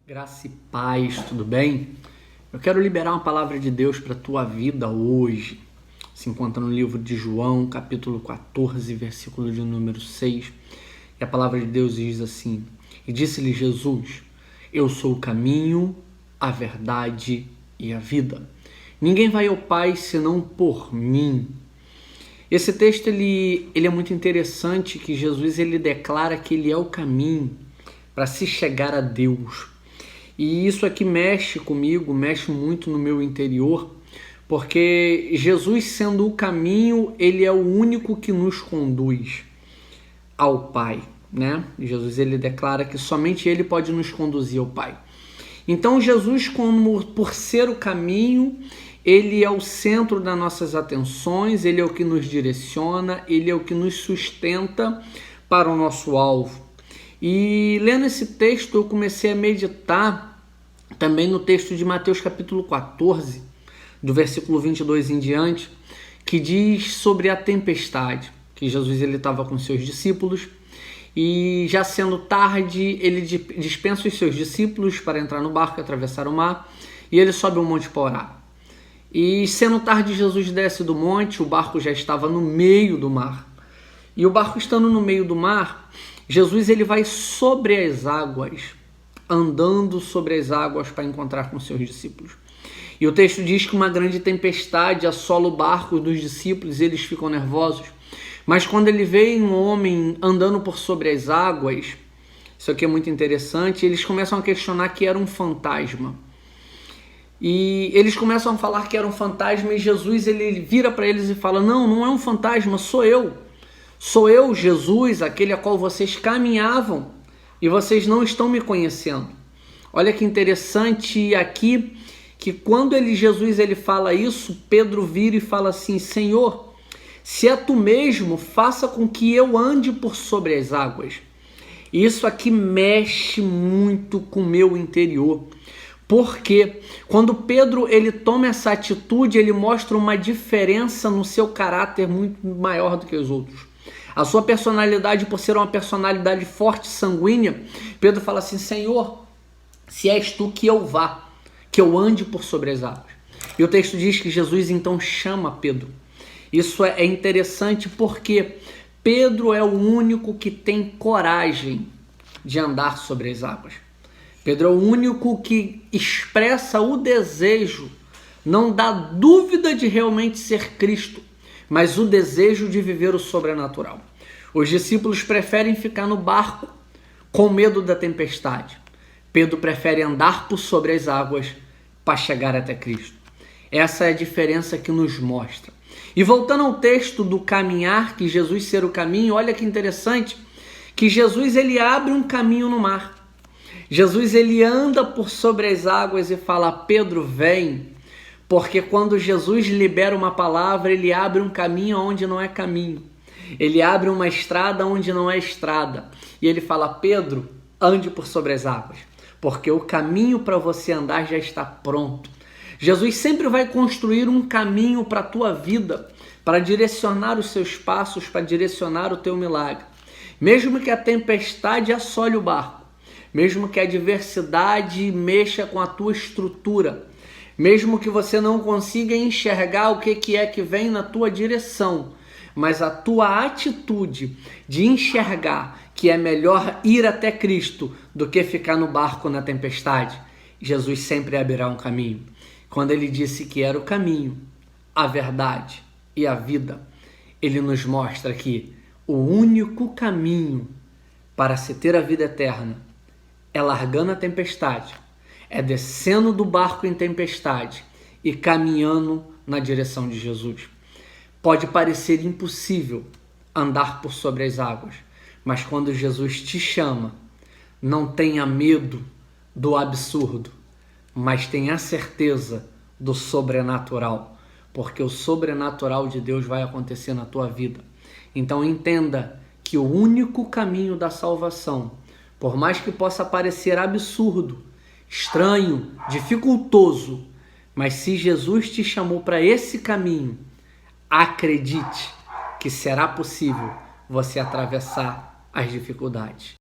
Graça e paz, tudo bem? Eu quero liberar uma palavra de Deus para a tua vida hoje. Se encontra no livro de João, capítulo 14, versículo de número 6. E a palavra de Deus diz assim: E disse-lhe Jesus: Eu sou o caminho, a verdade e a vida. Ninguém vai ao Pai senão por mim. Esse texto ele é muito interessante, que Jesus ele declara que ele é o caminho para se chegar a Deus. E isso aqui mexe comigo, mexe muito no meu interior, porque Jesus, sendo o caminho, ele é o único que nos conduz ao Pai, né? Jesus ele declara que somente ele pode nos conduzir ao Pai. Então Jesus, como por ser o caminho, ele é o centro das nossas atenções, ele é o que nos direciona, ele é o que nos sustenta para o nosso alvo. E lendo esse texto eu comecei a meditar também no texto de Mateus capítulo 14, do versículo 22 em diante, que diz sobre a tempestade, que Jesus ele estava com seus discípulos e já sendo tarde ele dispensa os seus discípulos para entrar no barco e atravessar o mar e ele sobe o monte para orar. E sendo tarde Jesus desce do monte, o barco já estava no meio do mar. E o barco estando no meio do mar, Jesus ele vai sobre as águas, andando sobre as águas para encontrar com seus discípulos. E o texto diz que uma grande tempestade assola o barco dos discípulos e eles ficam nervosos. Mas quando ele vê um homem andando por sobre as águas, isso aqui é muito interessante, eles começam a questionar que era um fantasma. E eles começam a falar que era um fantasma e Jesus ele vira para eles e fala: não é um fantasma, sou eu. Sou eu, Jesus, aquele a qual vocês caminhavam e vocês não estão me conhecendo. Olha que interessante aqui, que quando Jesus ele fala isso, Pedro vira e fala assim: Senhor, se é tu mesmo, faça com que eu ande por sobre as águas. Isso aqui mexe muito com o meu interior. Porque quando Pedro ele toma essa atitude, ele mostra uma diferença no seu caráter muito maior do que os outros. A sua personalidade, por ser uma personalidade forte, sanguínea, Pedro fala assim: Senhor, se és tu, que eu vá, que eu ande por sobre as águas. E o texto diz que Jesus então chama Pedro. Isso é interessante porque Pedro é o único que tem coragem de andar sobre as águas. Pedro é o único que expressa o desejo, não dá dúvida de realmente ser Cristo, mas o desejo de viver o sobrenatural. Os discípulos preferem ficar no barco com medo da tempestade. Pedro prefere andar por sobre as águas para chegar até Cristo. Essa é a diferença que nos mostra. E voltando ao texto do caminhar, que Jesus ser o caminho, olha que interessante, que Jesus ele abre um caminho no mar. Jesus ele anda por sobre as águas e fala: Pedro, vem. Porque quando Jesus libera uma palavra, ele abre um caminho onde não é caminho. Ele abre uma estrada onde não é estrada. E ele fala: Pedro, ande por sobre as águas, porque o caminho para você andar já está pronto. Jesus sempre vai construir um caminho para a tua vida, para direcionar os seus passos, para direcionar o teu milagre. Mesmo que a tempestade assole o barco, mesmo que a adversidade mexa com a tua estrutura, mesmo que você não consiga enxergar o que é que vem na tua direção, mas a tua atitude de enxergar que é melhor ir até Cristo do que ficar no barco na tempestade, Jesus sempre abrirá um caminho. Quando ele disse que era o caminho, a verdade e a vida, ele nos mostra que o único caminho para se ter a vida eterna é largando a tempestade, é descendo do barco em tempestade e caminhando na direção de Jesus. Pode parecer impossível andar por sobre as águas, mas quando Jesus te chama, não tenha medo do absurdo, mas tenha certeza do sobrenatural, porque o sobrenatural de Deus vai acontecer na tua vida. Então entenda que o único caminho da salvação, por mais que possa parecer absurdo, estranho, dificultoso, mas se Jesus te chamou para esse caminho, acredite que será possível você atravessar as dificuldades.